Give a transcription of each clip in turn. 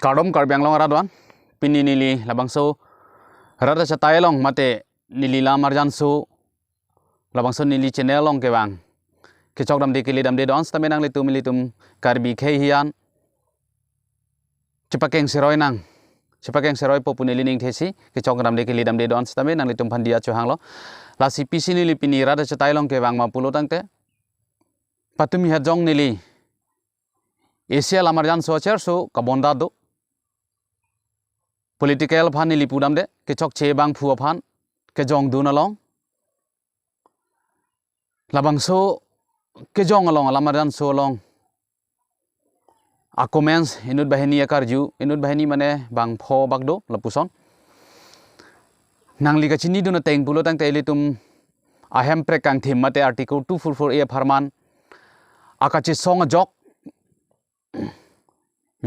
Kardom karbiang long radwan pini nili labangso rada chatai long mate nili lamarjan so labangso nili channel long ke bang ke chokdam de kili dam de dons tamenang litum karbi khe hian chipakeng seroi popuni lining thesi ke chokdam de kili dam de dons tamenang litum phandia chohang lo lasi pisi nili pini rada chatai long ke bang ma pulo tangte patumi hajong nili Asia lamarjan so cher so kabonda do political phan nili pudam de ke chok che bang phu phan ke jong du na long labang so ke jong along lamarjan so long a comments inut bahini akarju inut bahini mane bang pho bagdo lapuson nangli ka chini do na teng pulo tang te litum a Hemprek kang thim mate article 244a farman akachi song a jok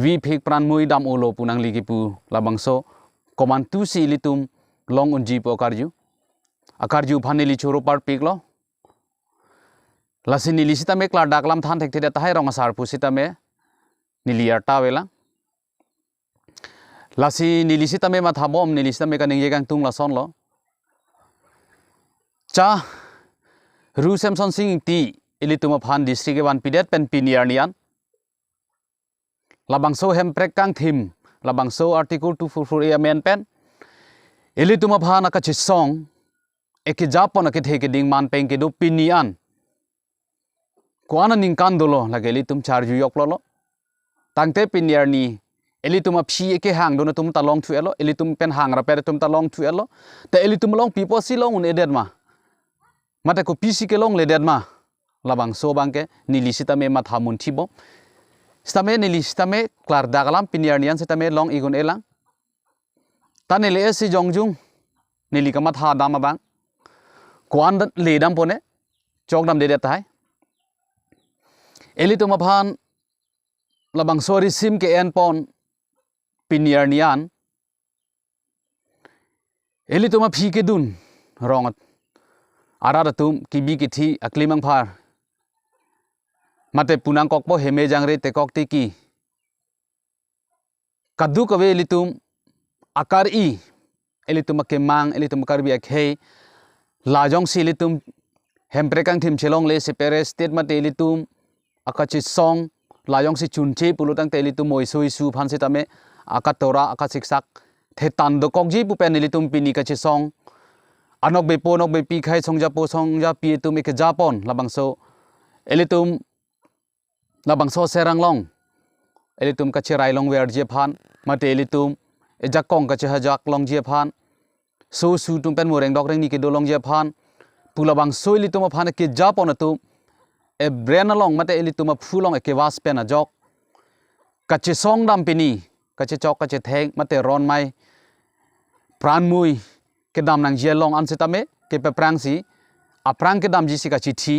vi phik pran mui dam ulo punang ligi pu labangso koman tu si litum long unji po akarju phanili churu par pik lo lasini lisita me kla daklam than thek theda tahai rong asar pusita me niliar tawela lasi nilisita me mathabom nilisita me kaning yegang tung la son lo cha ru samson sing ti ilituma phan district ban pidet pen piniar nian labangso Hemprek kang thim labangso article 244a men pen ilituma phan akachi song eki japon akithe ke ding man peng ke do pinian kuana ning kandolo lageli tum charju yok lo tangte piniar ni elituma phi eke hang do na tum talong thu elo elitum pen hang ra per tum talong thu elo te elitum long pipo si long un edet ma mate ko pisi ke long ledet ma labangso bangke nilisita me mathamun thibo stame nili stame klar dagalam piniarnian stame long igun elang tanele esi jongjung nili kamat ha dama bang kwan le dam pone chokdam de tai elituma phan labang sori sim ke en pon piniarnian elituma phi ke dun rongat arada tum kibi ki thi aklimang phar mate punang kokpo heme jangre te kok ti ki kadu kawe elitum akar i elitum ke mang elitum karbi akhe lajong si elitum Hemprek kang thim chelong le se pere state mate elitum akachi song lajong si chunche pulutang te elitum moi sui su phan se tame akatora akasiksak the tan do kokji pu pen elitum pini ka chi song anok be po nok be pi khai songja po songja pi tu me ke japon labangso elitum labangso serang long elitum ka chirai long wer je phan mate elitum ejakong ka chhajak long je phan so su tum pen moreng dok reng ni ke do long je phan pulabang so elitum phan ke japon tu e brain long mate elitum phulong ke was pen a jok ka chi song dam pini ka chi chok ka chi theng mate ron mai pran mui ke dam nang je long an setame ke pe prang si aprang ke dam ji si ka chi thi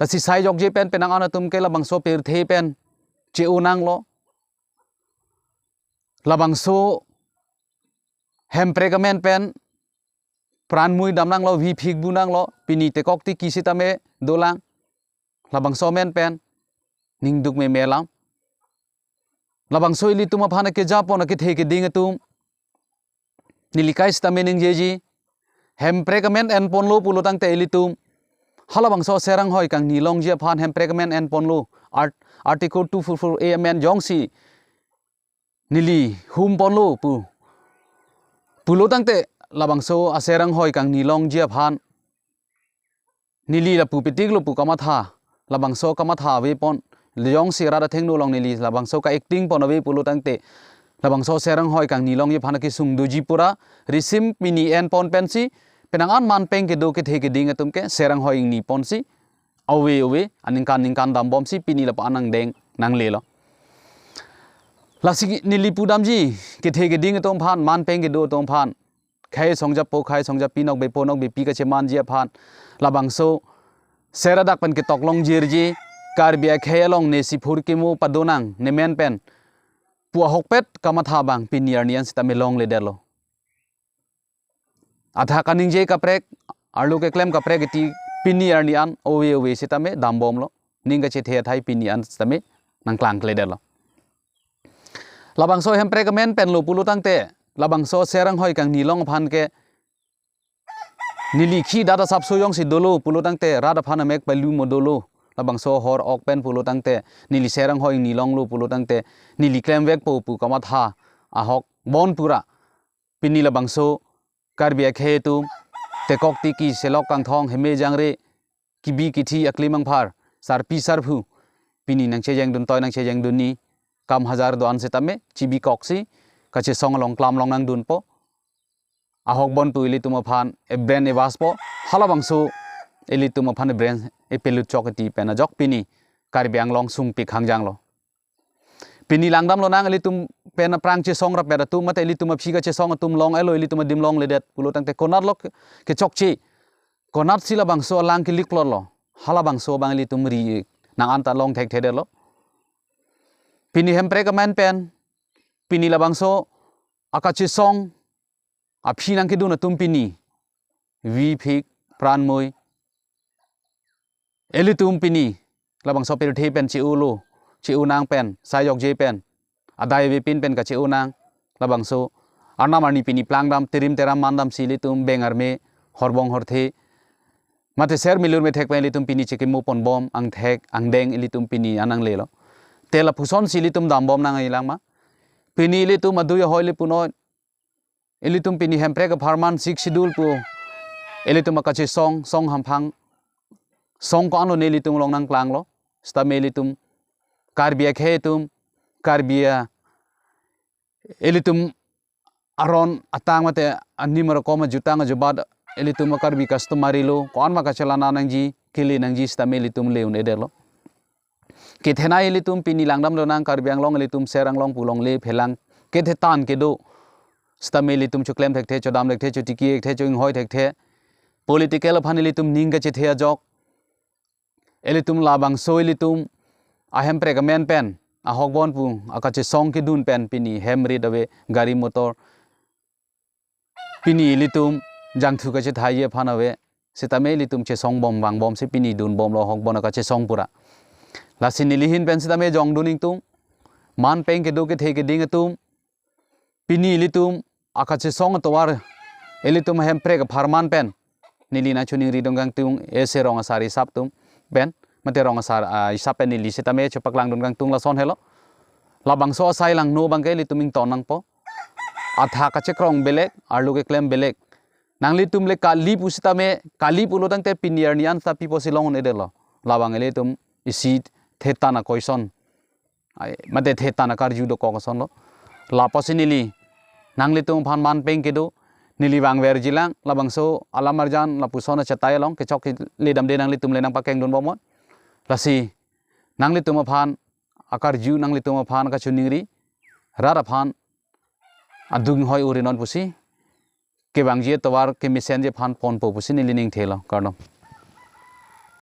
lasi sai jok je pen penang ana tum ke labangso per the pen che unang lo labangso Hemprek men pen pran mui dam nang lo vi phik bu nang lo pini te kok ti kisitame dolang labangso men pen ningduk me melam labangso ili tuma phana ke japon ke the ke ding tum nilikai stame ning jeji Hemprek men en pon lo pulotang te elitum halabangso serang hoi kang nilong je phan Hemprek men en pon lo article 244a men jongsi nili hum pon lo pulotang te labangso aserang hoi kang nilong je phan nili la pu pitik lo pu kamatha labangso kamatha we pon lejong si rada thengno long nili labangso ka acting pon we pulotang te labangso serang hoi kang nilong je phan ki sung doji pura Arisim mini en pon pensi penangan man peng ke do ke the ke ding atum ke serang hoi ni pon si awe aningkan dam bom si pini la panang deng nang le lo lasi nili pudam ji ke the ke ding atum phan man peng ke do tom phan khai songja po khai songja pinok be ponok be pi ka che man ji phan labangso seradak pen ke toklong jir ji karbi khelong ne si phur ke mo padonang ne men pen pu hokpet kamatha bang piniar nian sita melong le delo adha kaning je kaprek arlo ke klem kaprek ti piniar nian owe sita me dambom lo ninga che the thai pinian sita me nang klang le delo labang so hemprek men pen lo pulu tangte labang so serang hoi kang nilong phan ke nili khi data sap so yong si dolo pulu tangte rada phan mek palu mo dolo labang so hor ok pen pulu tangte nili serang hoi nilong lo pulu tangte nili klem vek po pu kama tha ahok bon pura pini labang so karbi khe tu tekok ti ki selok kang thong heme jangre kibi kithi aklimang phar sarpi sarphu pini nang che jang dun toy nang che jang dun ni kam hazar do an se tame chibi koksi kache song long klam long nang dun po ahok bon pu ili tuma phan e brand e waspo halabang so ili tuma phan e brand e pelu chokati pena jok pini karbiang long sung pi khangjang lo pini langdam lo nang ili tum pena prang che song rap beda tu mate ili tuma phi ka che song tum long elo ili tuma dim long ledet pulo tang te konat lok ke chokchi konat sila bang so lang ki liklor lo halabang so bang ili tum ri nang anta long thek thede lo pini hemprek man pen pini labang so akachi song a phi nang ki duna tum pini vi phik pran moi eli tum pini labang so per the pen chi ulo chi unang pen sayok je pen adai ve pin pen ka chi unang labang so anamani pini plangdam terim teram mandam sili tum bengar me horbong horthe mate ser milur me thek pen eli tum pini chike mo pon bom ang thek ang deng eli tum pini anang le lo tela puson sili tum dam bom nang ilang ma pini ili tum adu ya hoile puno ili tum pini hemprek farman sik sidul pu ili tum ka che song hamphang song ko anu neli tum long nang klang lo sta meli tum karbia khe tum karbia ili tum aron atang mate animar ko ma jutang jobad ili tum karbi customary lo kon ma ka chalana nang ji kili nang ji sta meli tum leun edelo ke thena ili tum pini langdam lo nang karbiang long ili tum serang long pulong le phelang ke the tan ke do sta meli tum chuklem thek the chodam lek the chutiki ek the chung hoi thek the political phanili tum ning ka che the jok eli tum labang so eli tum a hemprek men pen a hokbon pu aka che song ki dun pen pini hemri dawe gari motor pini eli tum jang thu ka che thaiye phanawe sitame eli tum che song bom wang bom se pini dun bom lo hokbon aka che song pura lasin li hin pen sitame jong duning tum man peng ke do ke the ke ding tum pini eli tum aka che song towar eli tum hemprek farman pen nili na chuning ri donggang tung ese rong asari sap tum ben mate rong asar isap pen nili sitame chupak lang donggang tung la son helo labang so sai lang no bang ke li tuming ton nang po atha ka che krong belek arlu ke klem belek nang li tum le kali pu sitame kali pu lo dang te pinier nian sa pi po silong ne de lo labang ele tum isi theta na koison ai mate theta na kar ju do ko son lo la posinili nang li tum phan man peng ke do nili wang ver jilang labang so alamarjan la pusona chatai long ke chok le dam de nang li tum le nang pakeng don bomot lasi nang li tum phan akar ju nang li tum phan ka chuningri rara phan adung hoi urinon pusi ke bang je tawar ke misen je phan pon po pusi nili ning thelo kardom